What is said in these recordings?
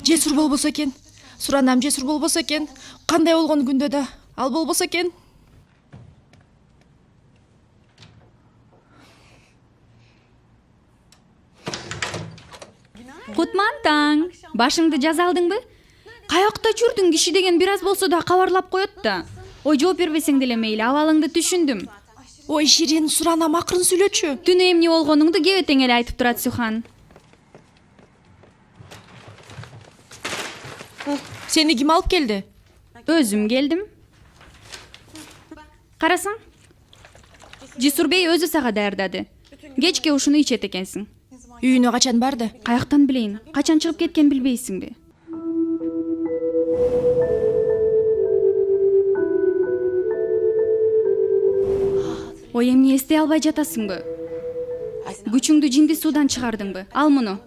Жесур болбосо экен. Суранам жесур болбосо экен. Кандай болгон күндө да ал болбосо экен. Кутман таң. Башыңды жаза алдыңбы? Каякта жүрдүң, киши деген бир аз болсо да кабарлап коет да. Ой, жооп бербесең деле мейли, абалыңды түшүндүм. Ой, Ширин, Суранам акырын сүйлөчү. Түнү эмне болгонуңду кебетең эле айтып турат Сухан. Сени ким алып келди? Өзүм келдим. Карасаң? Жесурбей өзү сага даярдады. Кечке ушуну ичет экенсиң. Үйүнө качан барды? Каяктан билейин? Качан чыгып кеткен билбейсиңби? Ой, эмне эстей албай жатасыңбы? Күчүңдү жинди суудан чыгардыңбы? Ал муну.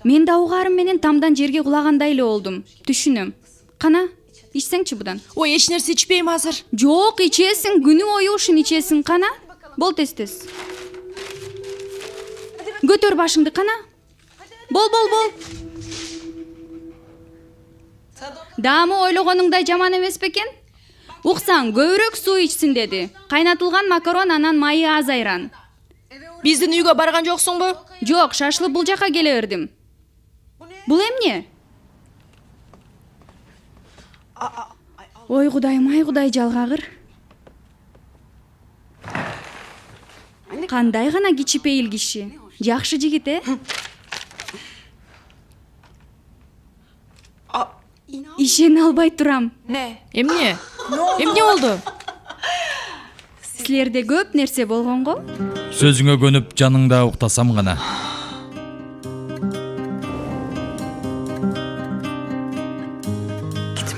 Мен да угарым менен тамдан жерге кулагандай эле болдум. Түшүнөм. Кана, ичсеңчи будан. Ой, эч нерсе ичпейм азыр. Жок, ичесиң, күнү бою ушун ичесиң, кана. Бол тез-тез. Көтөр башыңды, кана. Бол. Даамы ойлогонуңдай жаман эмес бекен? Уксаң, көбүрөөк суу ичсин деди. Кайнатылган макарон, анан майы аз айран. Биздин үйгө барган жоксуңбу? Жок, шашлы бул жака келе бердим. Бул эмне? Ой, Кудай жалгагыр. Кандай гана кичипейил киши. Жакшы жигит, Ишене албай турам. Эмне? Эмне болду? Силерде көп нерсе болгон го? Сөзүңө көнүп жаныңда уктасам гана.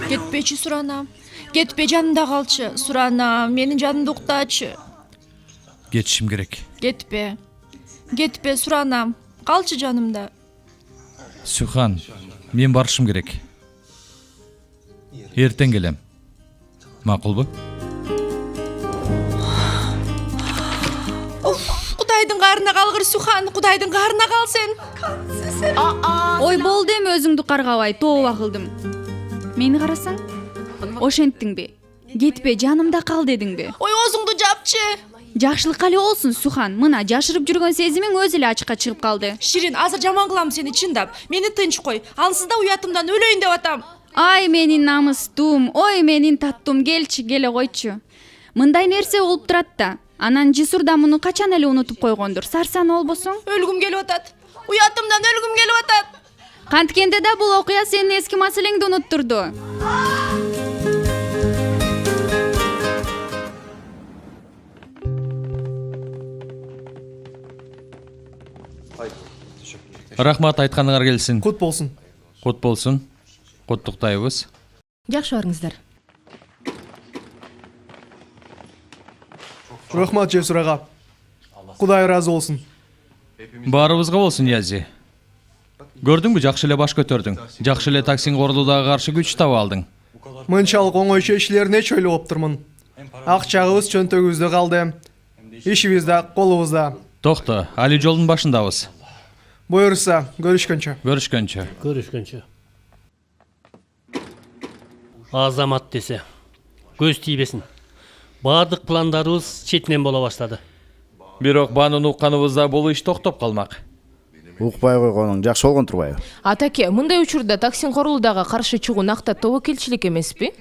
Кетпечи, Суранам. Кетпе, жанымда калчы. Суранам, менин жанымда уктачы. Кетишим керек. Кетпе, Суранам. Калчы жанымда. Сухан, мен барышым керек. Эртең келем. Макулбу? Кудайдын каарына калгыр, Сухан. Кудайдын каарына кал сен. Ой, болду эми өзүңдү каргабай, тооба кылдым. Мени карасаң? Ошенттиңби? Кетпе, жанымда кал дедиңби? Ой, оозуңду жапчы. Жакшылыкка эле болсун, Сухан. Мына жашырып жүргөн сезимиң өзү эле ачыкка чыгып калды. Ширин, азыр жаман кылам сени чындап. Мени тынч кой. Ансыз да уятымдан өлөйүн деп атам. Ай, менин намыстум, ой, менин таттум, келчи, келе койчу. Мындай нерсе болуп турат да. Анан Жесур да муну качан эле унутуп койгондур. Сарсан болбосоң? Өлгүм келип атат. Уятымдан өлгүм келип атат. Канткенде да бул окуя сенин эски маселеңди унуттурду. Рахмат, айтканыңар келсин. Кут болсун. Кут болсун. Куттуктайбыз. Жакшы барыңыздар. Рахмат Жесур ага. Кудай ыраазы болсун. Баарыбызга болсун, Язи. Көрдүңбү, жакшы эле баш көтөрдүң. Жакшы эле таксиң кордууга каршы күч таба алдың. Мынчалык оңой чечилерин эч ойлоп оптурмун. Акчагыбыз чөнтөгүбүздө калды. ишибиз да, колубуз да. Токто, али жолдун башындабыз. Буюрса, көрүшкөнчө. Көрүшкөнчө. Көрүшкөнчө. Азамат десе, көз тийбесин. Бардык пландарыбыз четинен боло баштады. Бирок банын укканыбызда бул иш токтоп калмак. Укпай койгонуң жакшы болгон турбайбы? Атаке, мындай учурда Таксин Корулудага каршы чыгуу накта тобокелчилик эмеспи?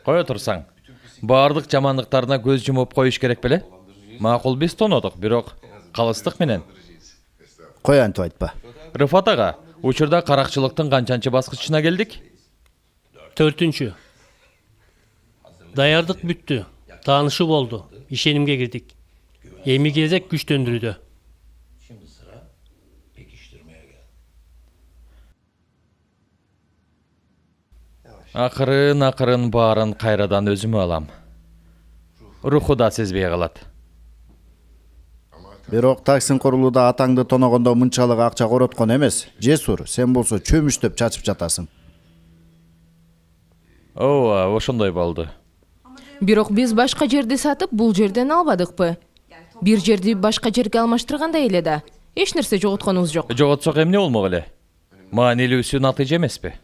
Кое турсаң. Бардык жамандыктарына көз жумуп коюш керек беле? Макул биз тонодук, бирок калыстык менен. Кой антип айтпа. Рыфат ага, учурда каракчылыктын канчанчы баскычына келдик? 4-чү. Даярдык бүттү. Таанышуу болду. Ишенимге кирдик. Эми кезек күчтөндүрүүдө. Акырын баарын кайрадан өзүмө алам. Руху да сезбей калат. Бирок Таксин Корулуда атаңды тоногондо мынчалык акча короткон эмес. Жесур, сен болсо чөмүштөп чачып жатасың. Ооба, ошондой болду. Бирок биз башка жерди сатып, бул жерден албадыкпы? Бир жерди башка жерге алмаштыргандай эле да. Эч нерсе жоготконубуз жок. Жоготсок эмне болмок эле? Маанилүүсү натыйжа эмеспи?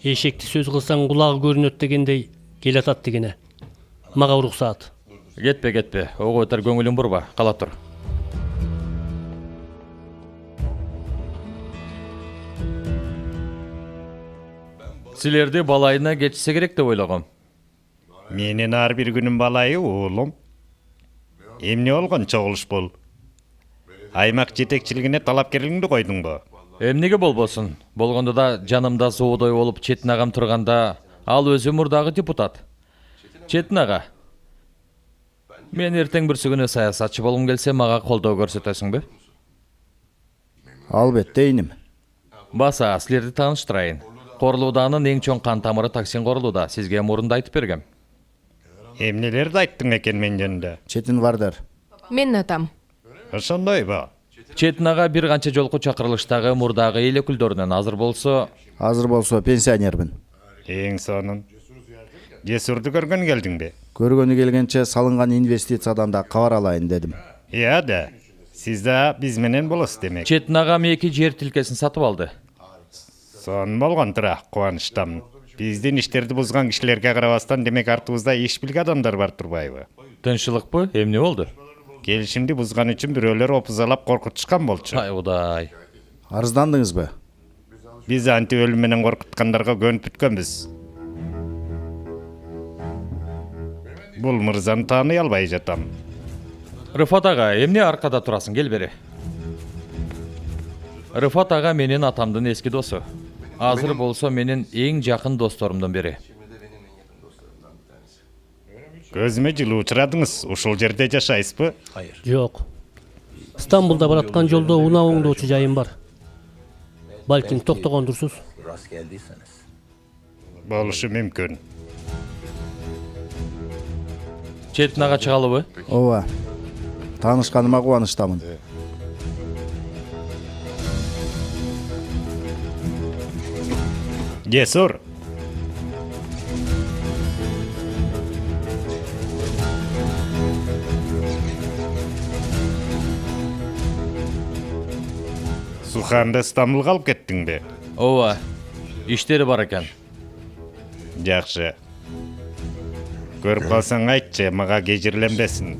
Эшекти сөз кылсаң кулагы көрүнөт дегендей келатат дегене. Мага уруксаат. Кетпе. Ого өтөр көңүлүң бурба, кала тур. Силерди балайына кетсе керек деп ойлогом. Менин ар бир күнүм балайы уулум. Эмне болгон чогулуш бул? Аймак жетекчилигине талапкерлигиңди койдуңбу? Эмнеге болбосун? Болгондо да жанымда соодой болуп Четин агам турганда, ал өзү мурдагы депутат. Четин ага. Мен эртең бүрсү күнү саясатчы болгум келсе, мага колдоо көрсөтөсүңбү? Албетте иним. Баса, силерди тааныштырайын. Корулууданын эң чоң кан тамыры Таксин Корулууда. Сизге мурунда айтып бергем. Эмнелерди айттың экен мен жөнүндө? Четин Вардар. Мен атам. Ошондойбу? Четин ага бир канча жолку чакырылыштагы мурдагы эл өкүлдөрүнөн Азыр болсо пенсионермин. Эң сонун. Жесурду көргөн келдиңби? Көргөнү келгенче салынган инвестициядан да кабар алайын дедим. Да. Сиз да биз менен болосуз демек. Четин агам 2 жер тилкесин сатып алды. Сон болгон тура, кубанычтамын. Биздин иштерди бузган кишилерге карабастан демек артыбызда иш билген адамдар бар турбайбы? Тынччылыкпы? Эмне болду? Келишимди бузган үчүн бирөөлөр опузалап коркутушкан болчу. Ай удай. Арыздандыңызбы? Биз анти өлүм менен коркуткандарга көнүп бүткөнбүз. Бул мырзаны тааный албай жатам. Рыфат ага, эмне аркада турасың? Кел бери. Рыфат ага менин атамдын эски досу. Азыр болсо менин эң жакын досторумдун бири. Көзүмө жылуу учурадыңыз. Ушул жерде жашайсызбы? Жок. Стамбулда бараткан жолдо унаа оңдоочу жайым бар. Балким токтогондурсуз. Болушу мүмкүн. Четин ага чыгалыбы? Ооба. Таанышканыма кубанычтамын. Жесур. Суханды Стамбулга алып кеттиңби? Ооба. Иштери бар экен. Жакшы. Көрүп калсаң айтчы, мага кежирленбесин.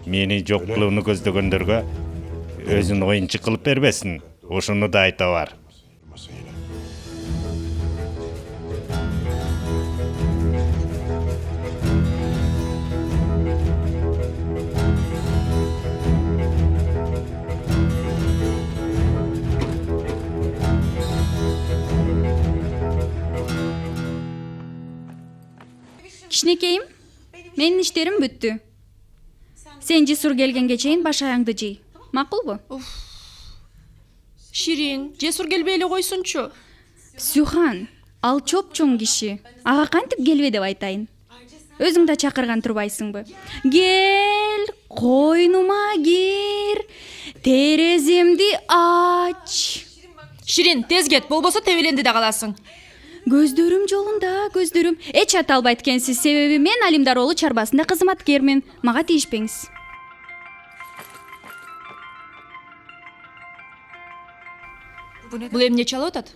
Мени жок кылууну көздөгөндөргө өзүн оюнчу кылып бербесин. Ошону да айта бар. Кичинекейим, менин иштерим бүттү. Сен Жесур келгенге чейин баш аяңды жый. Макулбу? Ширин, Жесур келбей эле койсунчу. Сюхан, ал чоп-чоң киши. Ага кантип келбе деп айтайын. Өзүң да чакырган турбайсыңбы? Кел, койнума кир, тереземди ач. Ширин, тез кет, болбосо тебеленди да каласың. Көздөрүм жолунда, көздөрүм. Эч ата албайт экенсиз, себеби мен Алимдар уулу чарбасында кызматкермин. Мага тийишпеңиз. Бул эмне чалып атат?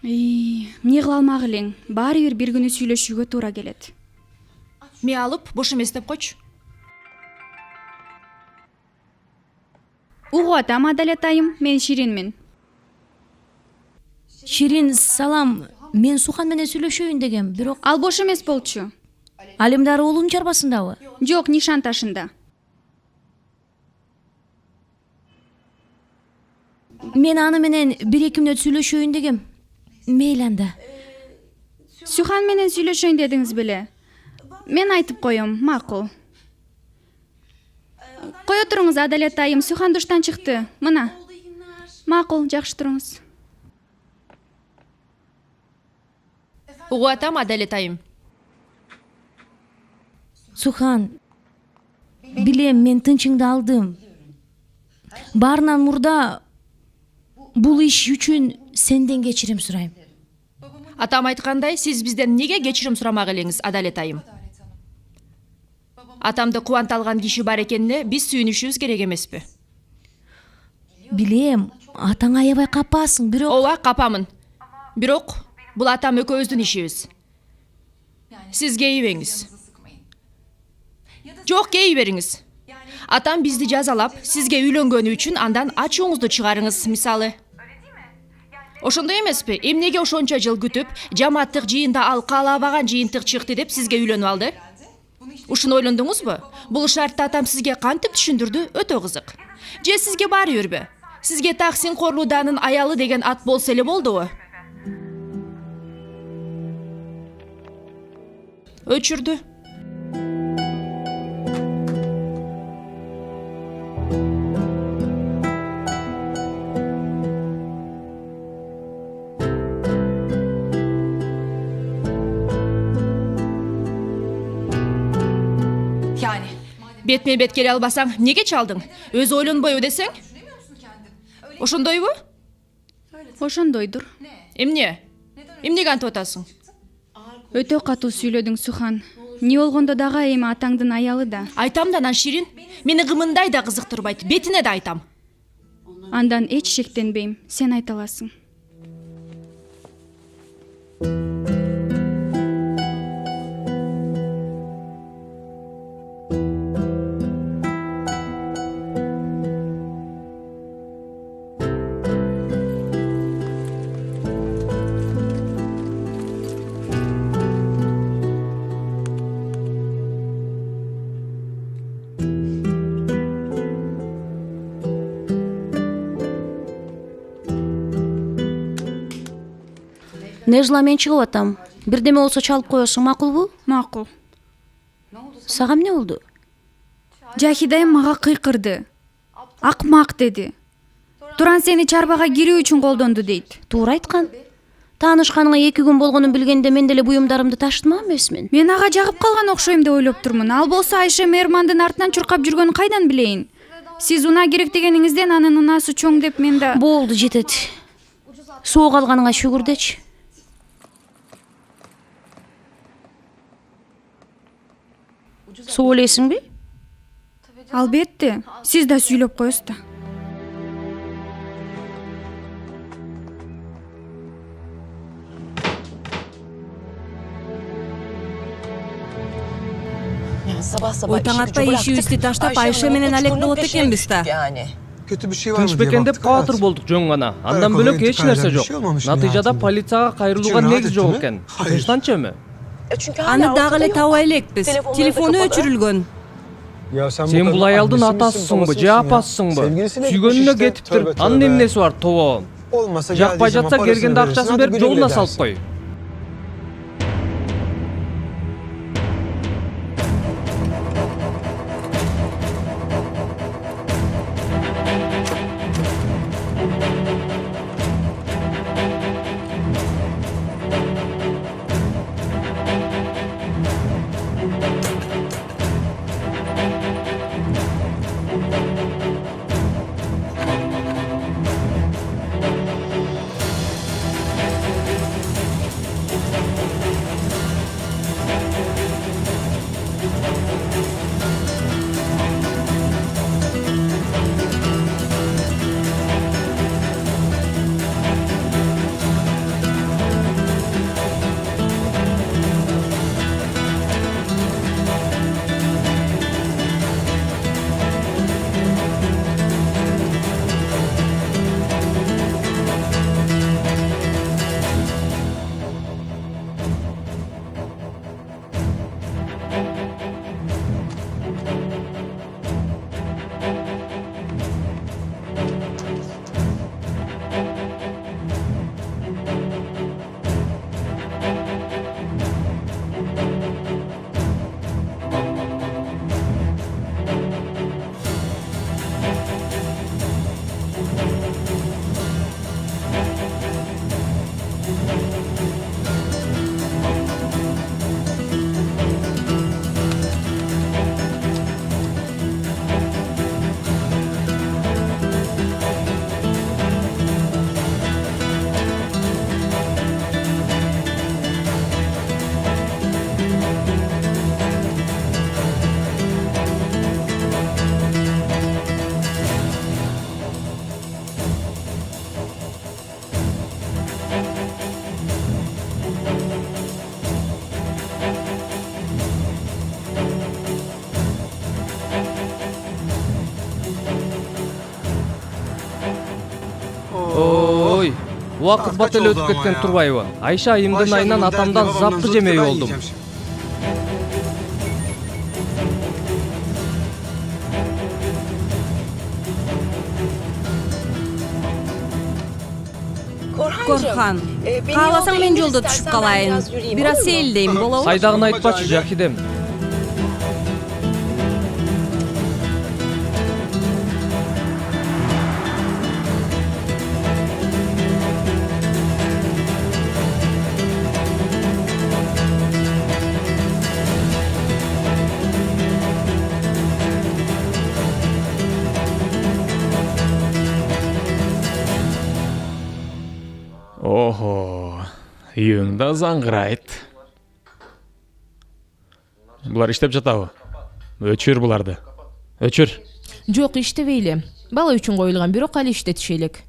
Эмне кыла алмак элең? Баары бир күнү сүйлөшүүгө туура келет. Ме алып, бош эмес деп койчу. Угуп атам, Адалет айым, мен Ширинмин. Ширин, салам. Мен Сухан менен сүйлөшөйүн дегем, бирок Ал бош эмес болчу. Алимдар уулунун чарбасындабы? Жок, нишан ташында. Мен аны менен 1-2 мүнөт сүйлөшөйүн дегем. Мейли анда. Сухан менен сүйлөшөйүн дедиңиз беле? Мен айтып коем, макул. Кое туруңуз, Адалет айым, Сухан душтан чыкты. Мына. Макул, жакшы туруңуз. Угуп атам, Адалет айым. Сухан, билем, мен тынчыңды алдым. Баарынан мурда бул иш үчүн сенден кечирим сурайм. Атам айткандай, сиз бизден неге кечирим сурамак элеңиз, Адалет айым? Атамды кубанта алган киши бар экенине биз сүйүнүшүбүз керек эмеспи? Билем, атаң аябай капасың, бирок Ооба, капамын. Бирок бул атам экөөбүздүн ишибиз. Сиз кейибеңиз. Жок, кейибериңиз. Атам бизди жазалап, сизге үйлөнгөнү үчүн андан ачууңузду чыгарыңыз, мисалы. Ошондой эмеспи? Эмнеге ошончо жыл күтүп, жамааттык жыйында ал каалабаган жыйынтык чыкты деп сизге үйлөнүп алды? Ушуну ойлондуңузбу? Бул шартты атам сизге кантип түшүндүрдү? Өтө кызык. Же сизге баары бирби? Сизге Таксин Корлууданын аялы деген ат болсо эле болдубу? Өчүрдү. Бетме бет келе албасаң, неге чалдың? Өз ойлонбойбу десең? Ошондойбу? Ошондойдур. Эмне? Эмнеге антып атасың? Өтө катуу сүйлөдүң, Сухан. Не болгондо дагы эми атаңдын аялы да. Айтам да, нан Ширин. Мени гымындай да кызыктырбайт. Бетине да айтам. Андан эч шектенбейм. Сен айта аласың. Нежла, мен чыгып атам. Бирдеме болсо чалып коесуң, макулбу? Макул. Сага эмне болду? Жахидайым мага кыйкырды. Акмак деди. Туран сени чарбага кирүү үчүн колдонду дейт. Туура айткан. Таанышканыңа 2 күн болгонун билгенде мен деле буюмдарымды таштырмак эмесмин. Мен ага жагып калган окшойм деп ойлоп турмун. Ал болсо Айша Мермандын артынан чуркап жүргөнүн кайдан билейин? Сиз унаа керек дегениңизден анын унаасы чоң деп мен да... Болду, жетет. Соо калганыңа шүгүр дечи. Соо элесиңби? Албетте. Сиз да сүйлөп коесуз да. Таң атпай ишибизди таштап Айша менен алек болот экенбиз да. Kötü bir şey var mı diye Тынчбекен деп baktık. каатыр Evet. болдук жөн гана. Андан Кайра бөлөк колой эч нерсе интикал жок. bir şey olmamış mı Натыйжада hayatım? полицияга кайрылууга İçin rahat негиз etti жок mi? экен. Hayır. Тынчтанчы эми? Аны дагы эле таба элекпиз. Телефону өчүрүлгөн. Ya sen Сен бул аялдын атасысыңбы же апасысыңбы? Сүйгөнүнө кетиптир. Анын эмнеси бар, тобо? Olmasa Жакпай жатса келгенде акчасын берип жолуна салып кой. убакыт бат эле өтүп кеткен турбайбы? Айша айымдын айынан атамдан запкы жемей болдум. Корхан, кааласаң мен жолдо түшүп калайын. Бир аз сейилдейм, болобу? Сайдагын айтпачы, Жакидем. Ого, үйүң да заңгырайт. Булар иштеп жатабы? Өчүр буларды. Өчүр. Жок, иштебейли. Бала үчүн коюлган, бирок али иштетишелик.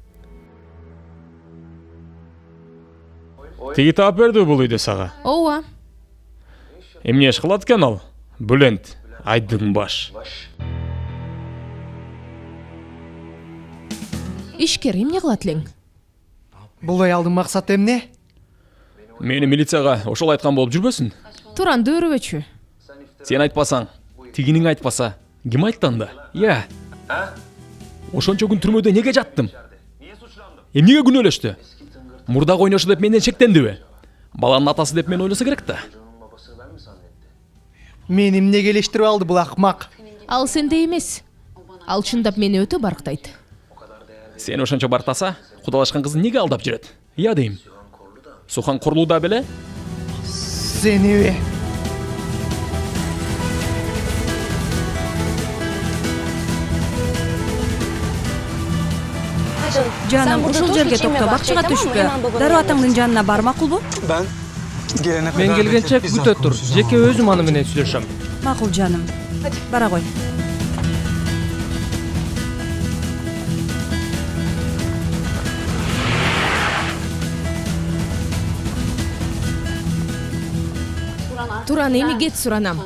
Тиги таап берди бул үйдө сага. Ооба. Эмне иш кылат экен ал? Бүлент, айдың баш. Ишкер, эмне кылат элең? Бул аялдын максаты эмне? Мени милицияга ошол айткан болуп жүрбөсүн? Туранды өрүбөчү. Сен айтпасаң, тигиниң айтпаса, ким айтты анда? Я. Ошончо күн түрмөдө неге жаттым? Эмнеге күнөөлөштү? Мурдагы ойношу деп менден шектендиби? Баланын атасы деп мен ойлосо керек да. Мен эмнеге элештирип алды бул акмак? Ал сенде эмес. Ал чындап мени өтө барктайт. Сен ошончо бартаса, кудалашкан кызын неге алдап жүрөт? Я дейм. Сухан курулууда беле? Сенеби? Жаным, ушул жерге токто, бакчага түшпө. Дароо атаңдын жанына бар, макулбу? Мен келгенче күтө тур. Жеке өзүм аны менен сүйлөшөм. Макул жаным. Бара кой. Туран, эми кет суранам.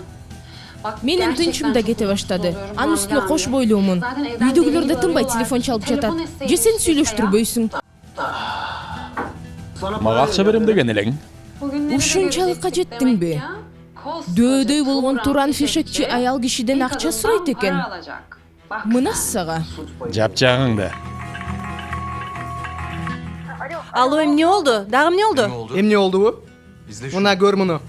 Менин тынчым да кете баштады. Анын үстүнө кош бойлуумун. Үйдөгүлөр да тынбай телефон чалып жатат. Же сен сүйлөштүрбөйсүң? Мага акча берем деген элең. Ушунчалыкка жеттиңби? Дөөдөй болгон Туран фишекчи аял кишиден акча сурайт экен. Мына сага. Жапчагыңды. Алло, эмне болду? Дагы эмне болду? Эмне болдубу? Мына көр муну.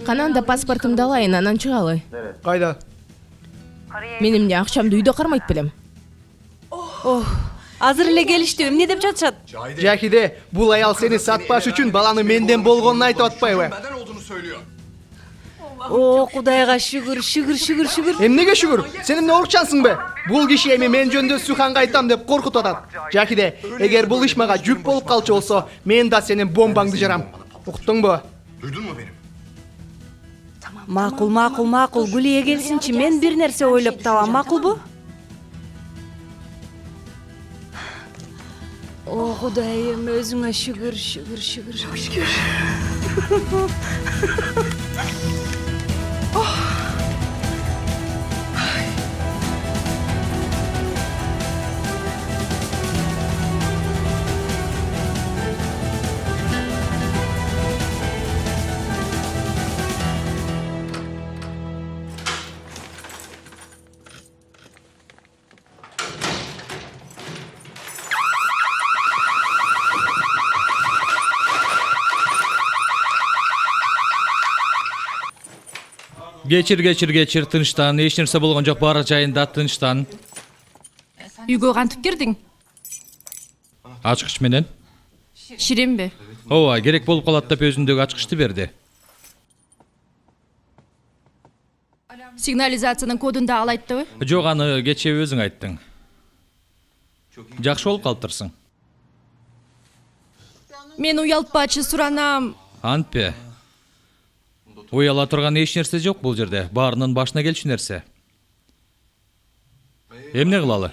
Кананда паспортумду алайын, анан чыгалы. Кайда? Мен эмне акчамды үйдө кармайт белем. Азыр эле келишти, эмне деп жатышат? Жакиде, бул аял сени сатпаш үчүн баланы менден болгонун айтып атпайбы? О, Кудайга шүгүр, шүгүр, шүгүр, шүгүр. Эмнеге шүгүр? Сен эмне урукчансыңбы? Бул киши эми мен жөнүндө Суханга айтам деп коркутуп атат. Жакиде, эгер бул иш мага жүк болуп калчу болсо, мен да сенин бомбаңды жарам. Уктуңбу? Duydun mu benim? Макул, макул, макул. Гүлие келсинчи, мен бир нерсе ойлоп табам, макулбу? О, Кудайым, өзүңө шүгүр, шүгүр, шүгүр. Шүгүр. Geçir тынчтан, эч нерсе болгон жок, баары жайында тынчтан. Үйгө кантип кирдиң? Ачкыч менен. Ширемби? Ооба, керек болуп калат деп өзүндөгү ачкычты берди. Сигнализациянын кодун да ал айттыбы? Жок, аны кечээ өзүң айттың. Жакшы болуп калыптырсың. Мен уялтпачы суранам. Антпе. Уяла турган эч нерсе жок бул жерде. Баарынын башына келчү нерсе. Эмне кылалы?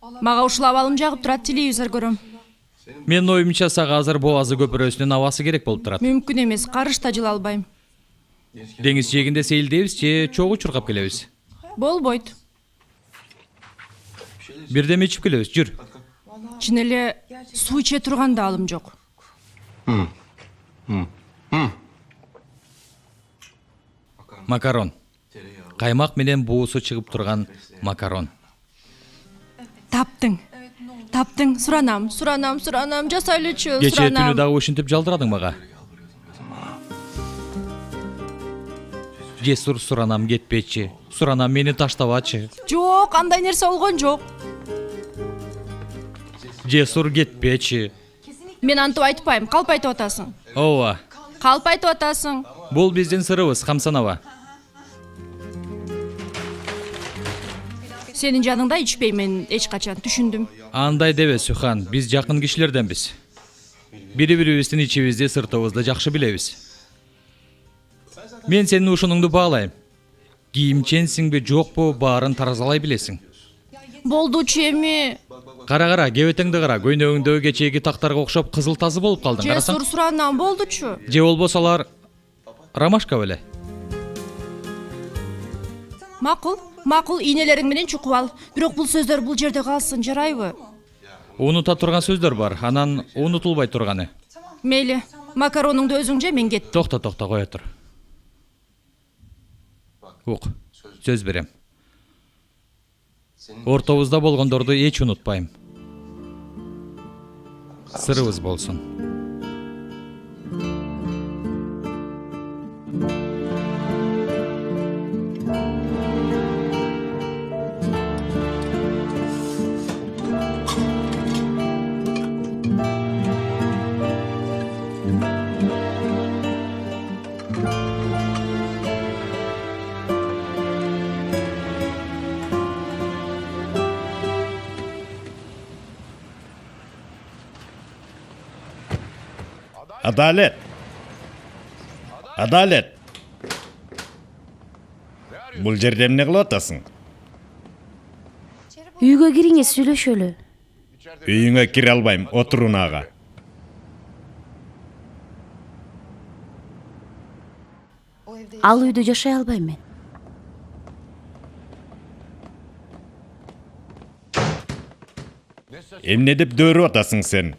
Мага ушул абалым жагып турат, телевизор көрөм. Менин оюмча сага азыр Боазы көпүрөсүнүн абасы керек болуп турат. Мүмкүн эмес, карышта жыла албайм. Деңиз жээгинде сейилдейбиз же чогуу чуркап келебиз? Болбойт. Бирдеме ичип келебиз, жүр. чын эле суу иче турган да алым жок. Макарон. Каймак менен буусу чыгып турган макарон. Таптың, суранам, жасайлычы, Кече түнү суранам. дагы ушинтип жалдырадың мага. Жесур суранам кетпечи. Суранам мени таштабачы. Жок, андай нерсе болгон жок. Жесур кетпечи. Мен антып айтпайм, калп айтып атасың. Ооба. Калп айтып атасың. Бул биздин сырыбыз, камсанаба. Сенин жаныңда ичпеймен эч качан, түшүндүм. Андай дебе Сухан, биз жакын кишилерденбиз. Бири-бирибиздин ичибизди, сыртыбызды жакшы билебиз. Мен сенин ушунуңду баалайм. Кийимченсиңби, жокпу, баарын таразалай билесиң. Болдучу эми. Кара, кебетеңди кара, көйнөгүңдөгү кечээги тактарга окшоп кызыл тазы болуп калдың, карасаң. Жесур суранам, болдучу. Же болбосо алар ромашка беле. Макул, ийнелериң менен чукуп ал. Бирок бул сөздөр бул жерде калсын, жарайбы? Унута турган сөздөр бар, анан унутулбай турганы. Мейли, макаронуңду өзүң же, мен кеттим. Токта, кое тур. Ук, сөз берем. Ортобузда болгондорду эч унутпайм. Сырыбыз болсун. Адалет. Бул жерде эмне кылып атасың? Үйгө кириңиз, сүйлөшөлү. Үйүңө кире албайм, отур унага. Ал үйдө жашай албайм мен. Эмне деп дөөрүп атасың сен?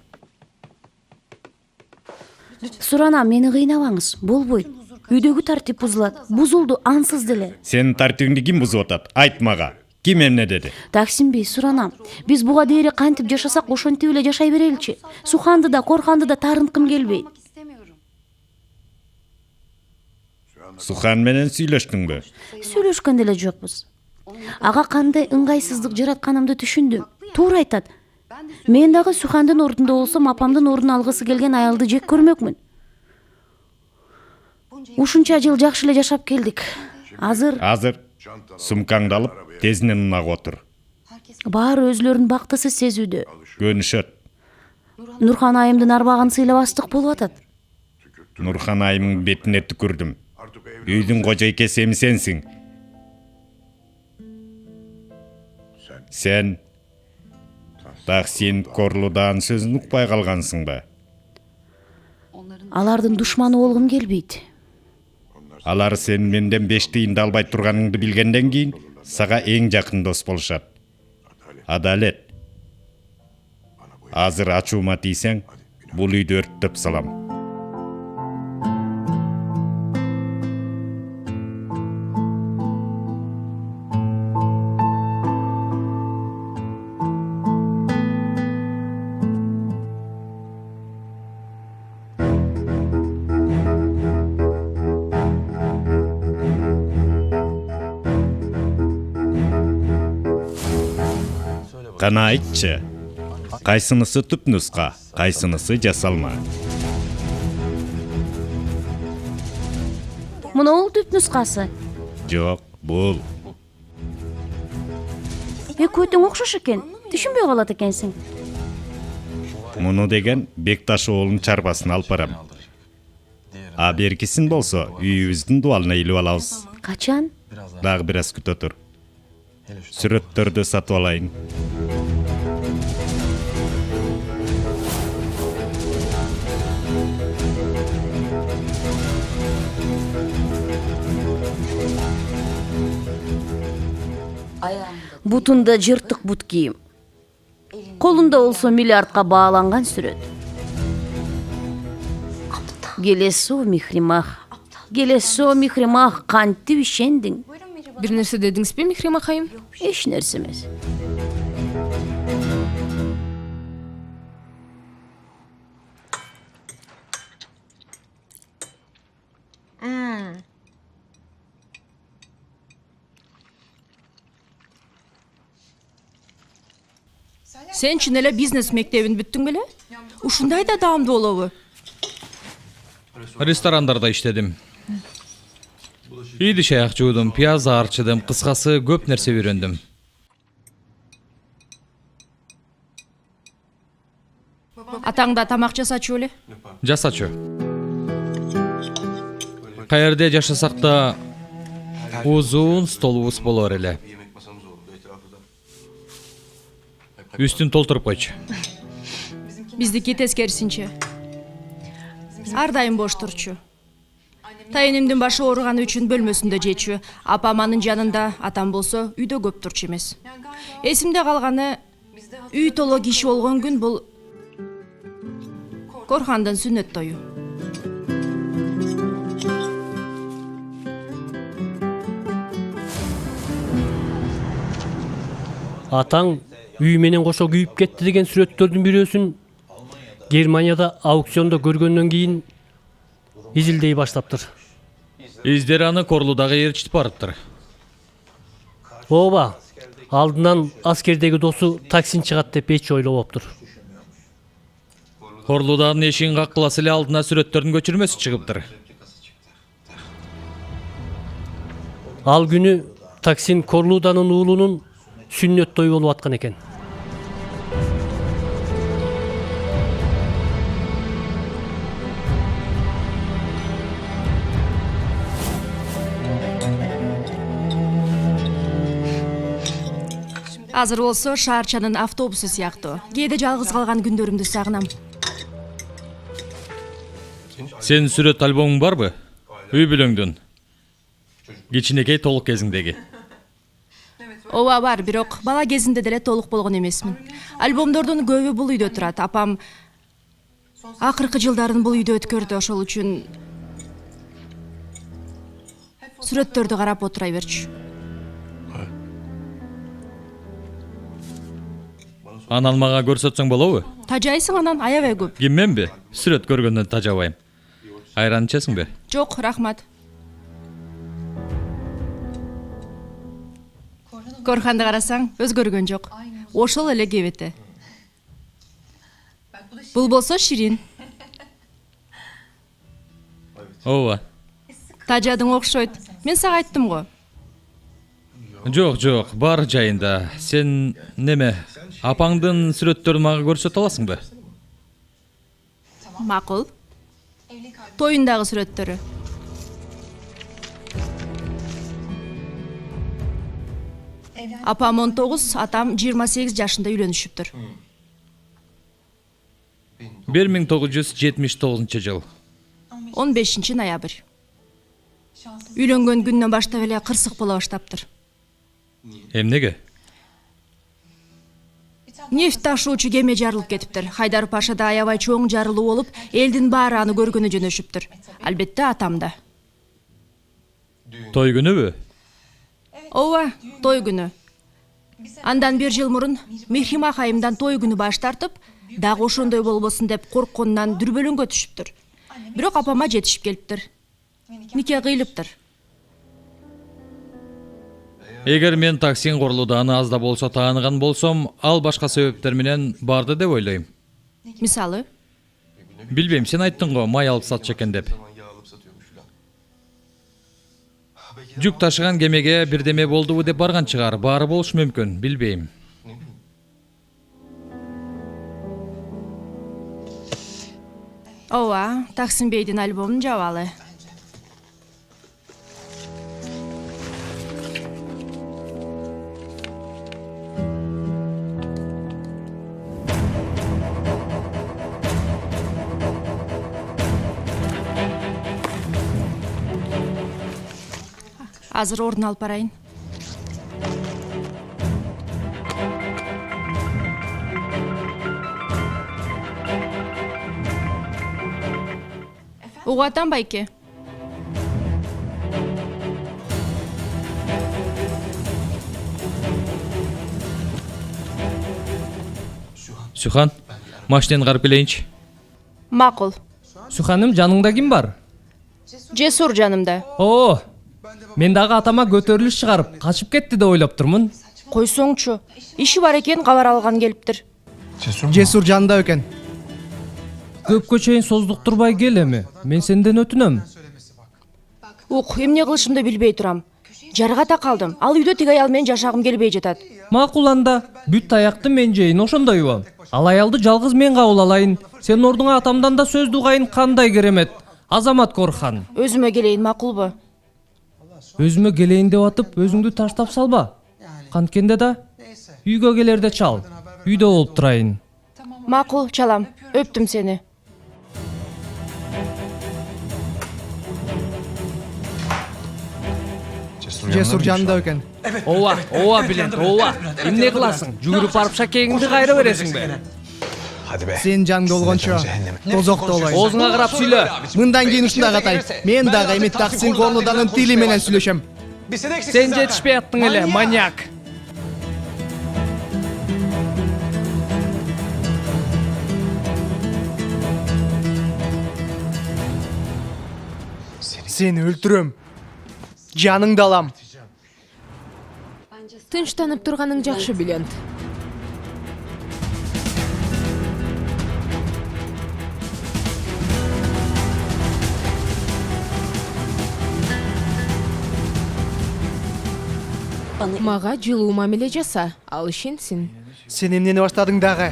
Суранам, мени кыйнабаңыз, болбойт. Үйдөгү тартип бузулат. Бузулду ансыз деле. Сенин тартибиңди ким бузуп атат? Айт мага. Ким эмне деди? Таксимби, суранам. Биз буга дейре кантип жашасак ошентип эле жашай береличи. Суханды да, Корханды да таарынткым келбейт. Сухан менен сүйлөштүңбү? Сүйлөшкөн деле жокпуз. Ага кандай ыңгайсыздык жаратканымды түшүндүм. Туура айтат. Мен дагы Сухандын ордунда болсом, апамдын ордун алгысы келген аялды жек көрмөкмүн. Ушунча жыл жакшы эле жашап келдик. Азыр сумкаңды алып, тезинен унага отур. Баары өзлөрүнүн бактысыз сезүүдө. Көнүшөт. Нурхан айымдын арбагын сыйлабастык болуп атат. Нурхан айымдын бетине түкүрдүм. Үйдүн кожойкеси эми сенсиң. Сен Таксин Корлудан сөзүн укпай калгансыңбы? Алардын душманы болгум келбейт. Алар сен менден 5 тыйынды албай турганыңды билгенден кийин сага эң жакын дос болушат. Адалет. Азыр ачуума тийсең, бул үйдү өрттөп салам. Кана айтчы, кайсынысы түп нуска, кайсынысы жасалма? Мунул түп нускасы. Жок, бул. Экөөтүң окшош экен. Түшүнбөй калат экенсиң. Муну деген Бекташ оолунун чарбасын алып барам. А беркисин болсо үйүбүздүн дубалына илип алабыз. Качан? Дагы бир аз күтө тур. Сүрөттөрдү сатып алайын. Бутунда жыртык бут кийим. колунда болсо миллиардка бааланган сүрөт. Келесо Михримах, кантип ишендиң? Бир нерсе дедиңизби, Михрима хайым? Эч нерсе эмес. Сен чын эле бизнес мектебин бүттүң беле? Ушундай да даамдуу болобу? Ресторандарда иштедим. Идиш аяк жуудум, пияз арчыдым, кыскасы көп нерсе үйрөндүм. Атаң да тамак жасачу беле? Жасачу. Каерде жашасак да узун столубуз болор эле. Үстүн толтуруп койчу. Биздики тескерисинче. Ар дайым бош турчу. Тайынымдын башы ооруганы үчүн бөлмөсүндө жечү. Апаманын жанында, атам болсо үйдө көп турчу эмес. Эсимде калганы үй толо киши болгон күн бул Корхандын сүннөт тою. Атаң үй менен кошо күйүп кетти деген сүрөттөрдүн бирөөсүн Германияда аукциондо көргөндөн кийин изилдей баштаптыр. Издер аны Корлудагы ээрчитип барыптыр. Ооба, алдынан аскердеги досу таксин чыгат деп эч ойлобоптур. Корлудагын эшигин каккыласа эле алдына сүрөттөрдүн көчүрмөсү чыгыптыр. Ал күнү таксин Корлуданын уулунун сүннөт тою болуп аткан экен. Азыр болсо шаарчанын автобусу сыяктуу. Кээде жалгыз калган күндөрүмдү сагынам. Сенин сүрөт альбомуң барбы? Үй бүлөңдүн. Кичинекей толук кезиңдеги. Ооба бар, бирок бала кезинде деле толук болгон эмесмин. Альбомдордун көбү бул үйдө турат. Апам акыркы жылдарын бул үйдө өткөрдү, ошол үчүн сүрөттөрдү карап отура берчү. Анан мага көрсөтсөң болобу? Тажайсың анан, аябай көп. Кимменби? Сүрөт көргөндөн тажабайм. Айран ичесиңби? Жок, рахмат. Корханды карасаң, өзгөргөн жок. Ошол эле кебете. Бул болсо ширин. Ооба. Тажадың окшойт. Мен сага айттым го. Жок, бар жайында. Сен неме? Апаңдын сүрөттөрүн мага көрсөтө аласыңбы? Макул. Тоюндагы сүрөттөрү. Апам 19, атам 28 жашында үйлөнүшүптүр. 1979 жыл. 15 ноябрь. Үйлөнгөн күндөн баштап эле кырсык боло баштаптыр. Эмнеге? Нефт ташуучу кеме жарылып кетиптир. Хайдар Пашада аябай чоң жарылуу болуп, элдин баары аны көргөнү жөнөшүптүр. Албетте атам да. Той күнүбү? Ооба, той күнү. Андан 1 жыл мурун Михрима хайымдан той күнү баш тартып, дагы ошондой болбосун деп коркконунан дүрбөлөңгө түшүптүр. Бирок апама жетишип келиптир. Нике кыйлыптыр. Эгер мен таксин Корлуданы аз да болсо тааныган болсом, ал башка себептер менен барды деп ойлойм. Мисалы? Билбейм, сен айттың го, май алып сатчу экен деп. Жүк ташыган кемеге бирдеме болдубу деп барган чыгар. Баары болушу мүмкүн, билбейм. Ооба, Таксим Бейдин альбомун жабалы. Азыр ордун алып барайын. угатам байке. Сюхан, машинени карып келейинчи. Макул. Суханым, жаныңда ким бар? Жесур жанымда. О, мен дагы атама көтөрүлүш чыгарып, качып кетти деп ойлоп турмун. Койсоңчу. Иши бар экен, кабар алган келиптир. Жесур жанында экен. Көпкө чейин создуктурбай кел эми. Мен сенден өтүнөм. Ук, эмне кылышымды билбей турам. Жарга такалдым. Ал үйдө тиги аял менен жашагым келбей жатат. Макул анда, бүт таякты мен жейин, ошондой убам. Ал аялды жалгыз мен кабыл алайын. Сенин ордуңа атамдан да сөз дугайын, кандай керемет. Азамат Корхан. Өзүмө келейин, макулбу? Өзүмө келейин деп атып, өзүңдү таштап салба. Канткенде да үйгө келерде чал. Үйдө болуп турайын. Макул, чалам. Өптүм сени. Жесур жанында экен. Ооба Билент, ооба. Эмне кыласың? Жүгүрүп барып шакегиңди кайра бересиң бе? Сен жаныңда болгончо тозокто болоюн. Оозуңа карап сүйлө. Мындан кийин ушундай катай. Мен дагы эми Таксим Корнуданын тили менен сүйлөшөм. Сен жетишпей аттың эле, маньяк. Сени өлтүрөм. Жаныңды алам. Тынчтанып турганың жакшы, Билент. Мага жылуу мамиле жаса, ал ишенсин. Сен эмнени баштадың дагы?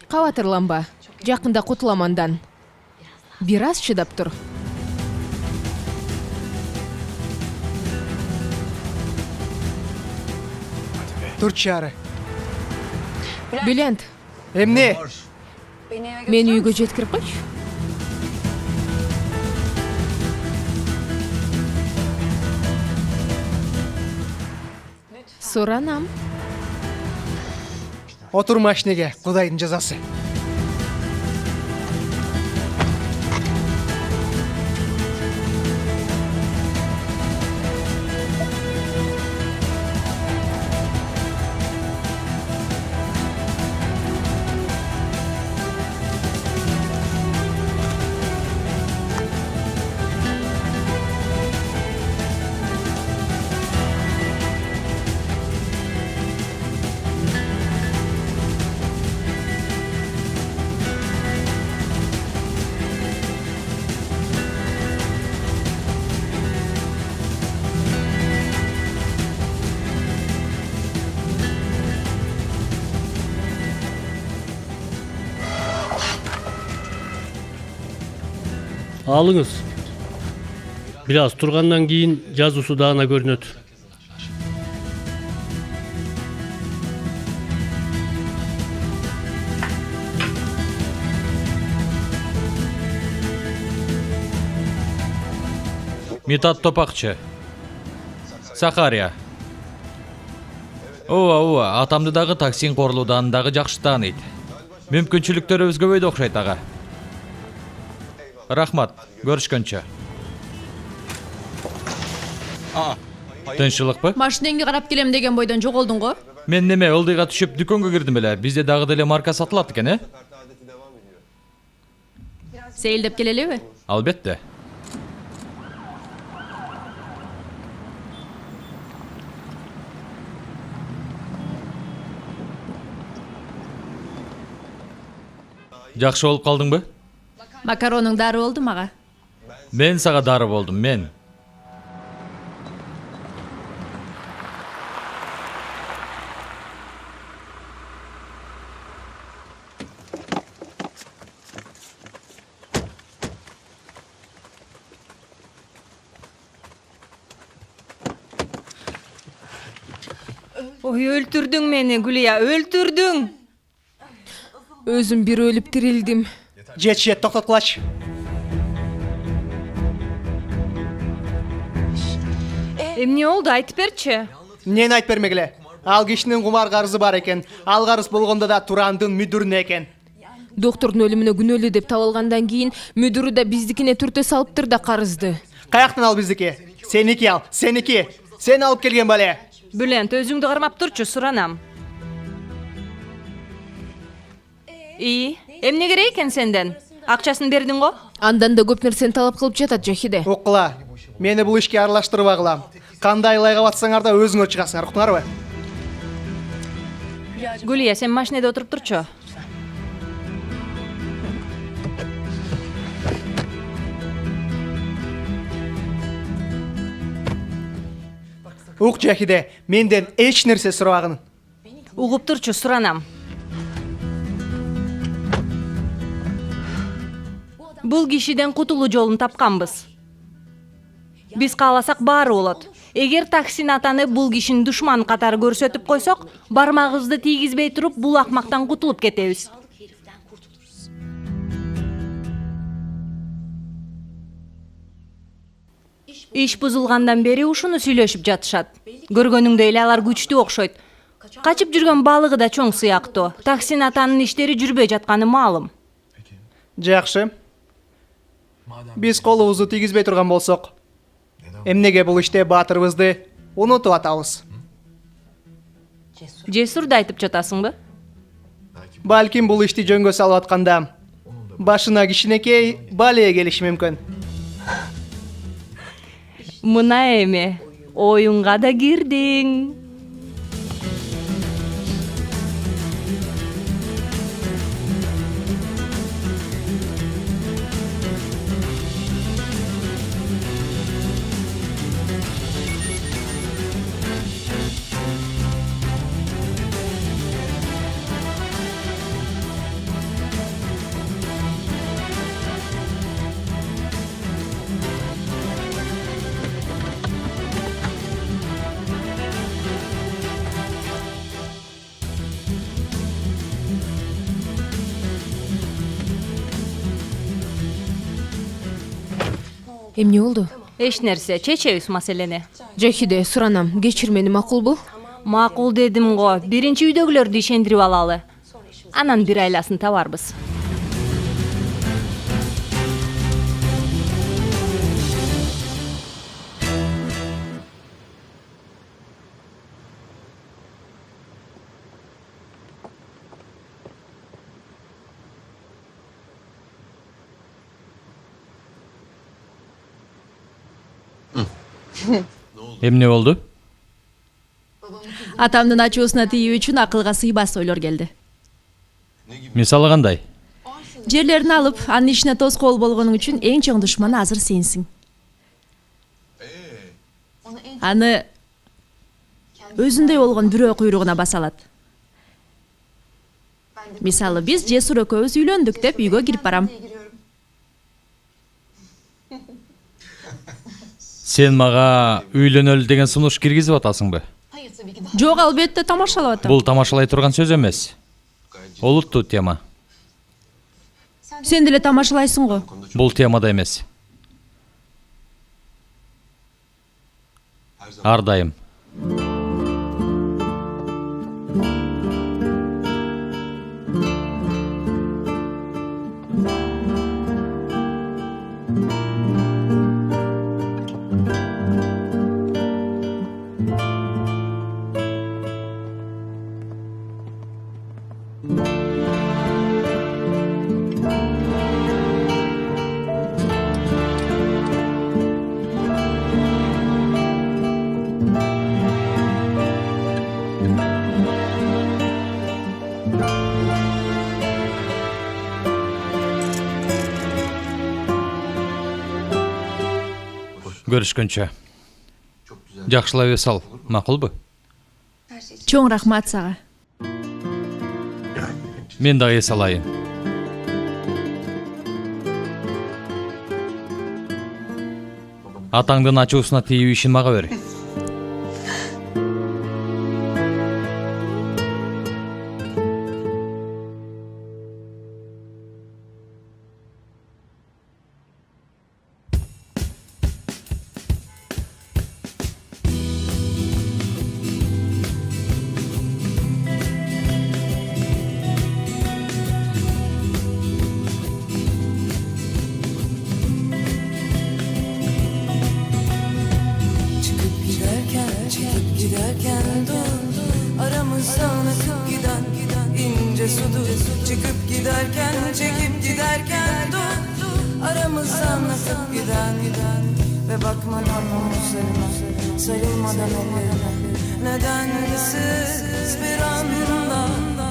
Кабатырланба. Жакында кутулам андан. Бир аз чыдап тур. Турчу ары. Билент, Эмне? мени үйгө жеткирип койчу. Суранам. Отур машинеге, Кудайдын жазасы. Алыңыз. Бир аз тургандан кийин жазуусу даана көрүнөт. Митат Топакчы. Сахария. Ооба, атамды дагы Таксим Корнудан дагы жакшы тааныйт. Мүмкүнчүлүктөрү өзгөбөйдө окшойт ага. Рахмат, көрүшкөнчө. Тынччылыкпы? Машинеңди карап келем деген бойдон жоголдуң го? Мен неме ылдыйга түшүп дүкөнгө кирдим эле. Бизде дагы деле марка сатылат экен, Сейилдеп келелиби? Албетте. Жакшы болуп калдыңбы? Макаронуң дары болду мага. Мен сага дары болдум, мен. Ой, өлтүрдүң мени, Гүлия, өлтүрдүң. Өзүм бир өлүп тирилдим. Жетишет, токтоткулачы. Эмне болду, айтып берчи. Эмнени айтып бермегиле? Ал кишинин кумар карызы бар экен. Ал карыз болгондо да Турандын мүдүрүнө экен. Доктордун өлүмүнө күнөөлүү деп табылгандан кийин мүдүрү да биздикине түртө салыптыр да карызды. Каяктан ал биздики? Сеники ал, сеники. Сен алып келген бале. Бүлент, өзүңдү кармап турчу, суранам. Эмне керек экен сенден? Акчасын бердиң го? Андан да көп нерсени талап кылып жатат Жахиде. Уккула. Мени бул ишке аралаштырбагыла. Кандай лайга батсаңар да өзүңөр чыгасыңар, уктуңарбы? Гулия, сен машинеде отуруп турчу. Ук Жахиде, менден эч нерсе сурабагын. Угуп турчу, суранам. Бул кишиден кутулуу жолун тапканбыз. Биз кааласак баары болот. Эгер Таксин атаны бул кишинин душман катары көрсөтүп койсок, бармагыбызды тийгизбей туруп бул акмактан кутулуп кетебиз. Иш бузулгандан бери ушуну сүйлөшүп жатышат. Көргөнүңдөй эле алар күчтүү окшойт. Качып жүргөн балыгы да чоң сыяктуу. Таксин атанын иштери жүрбөй жатканы маалым. Жакшы. Биз колубузду тийгизбей турган болсок, эмнеге бул иште баатырыбызды унутуп атабыз? Жесурду айтып жатасыңбы? Балким бул ишти жөнгө салып атканда башына кичинекей бале келиши мүмкүн. Мына эми оюнга да кирдиң. Эмне болду? Эч нерсе, чечебиз маселени. Жахиде, суранам, кечир мени, макулбу? Макул дедим го, биринчи үйдөгүлөрдү ишендирип алалы. Анан бир айласын табарбыз. Эмне болду? Атамдын ачуусуна тийүү үчүн акылга сыйбас ойлор келди. Мисалы кандай? Жерлерин алып, анын ишине тоскоол болгонуң үчүн эң чоң душманы азыр сенсиң. Аны өзүндөй болгон бирөө куйругуна баса алат. Мисалы, биз Жесур экөөбүз үйлөндүк деп үйгө кирип барам. Сен мага үйлөнөлү деген сунуш киргизип атасыңбы? Жок, албетте тамашалап атам. Бул тамашалай турган сөз эмес. Олуттуу тема. Сен деле тамашалайсың го. Бул темада эмес. Ар дайым. Görüşkөнчө. Жакшылап эс ал, макулбу? Чоң рахмат сага. Мен дагы эс алайын. Атаңдын ачуусуна тийүү ишин мага бер. Aramızdan akıp giden ince sudur. Çıkıp giderken çekip giderken dur. Aramızdan akıp giden ve bakmadan omuzlarına, sarılmadan ellerine, nedensiz bir anda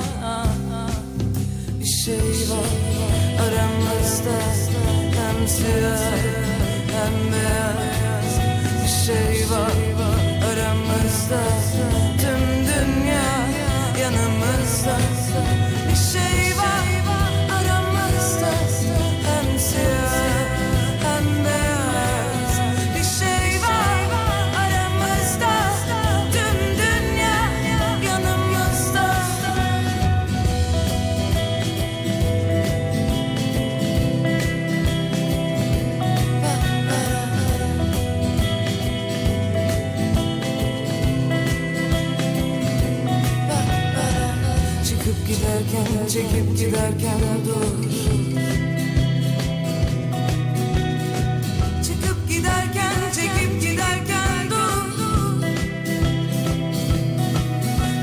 bir şey var aramızda, hem siyah hem beyaz. Bir şey var aramızda, tüm dünya yanımızda. Bir şey var aramızda, hem siyah hem beyaz. Bir şey var aramızda, tüm dünya yanımızda. Çıkıp giderken, çekip giderken dur. Çıkıp giderken, çekip giderken dur.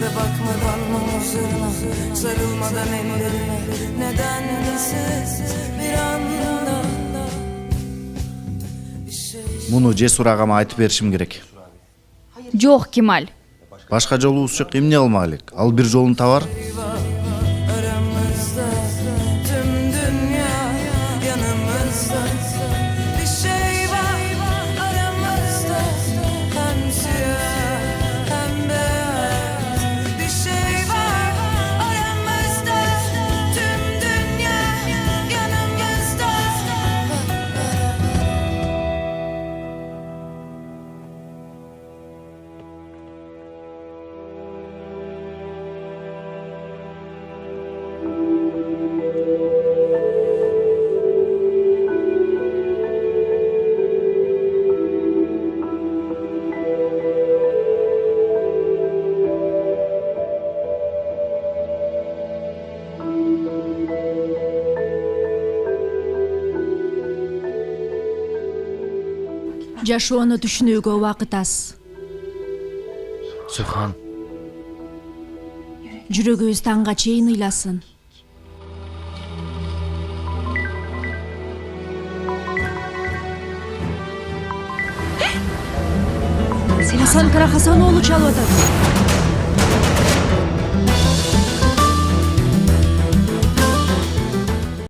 Ve bakmadan omuzlarına, sarılmadan ellerine, nedensiz bir anda bir şey. Муну Жесур агама айтып беришим керек. Жок, Кемаль. Башка жолубуз жок, эмне кылмайлык? Ал бир жолун табар. Aramızda, tüm dünya yanımızda. Bir şey var aramızda, hem siyah hem beyaz. Bir şey var aramızda, tüm dünya yanımızda. Жашоону түшүнүүгө убакыт аз. Сухан, Жүрөгүбүз таңга чейин ыйласын. Хасан Карахасановну чалып атат.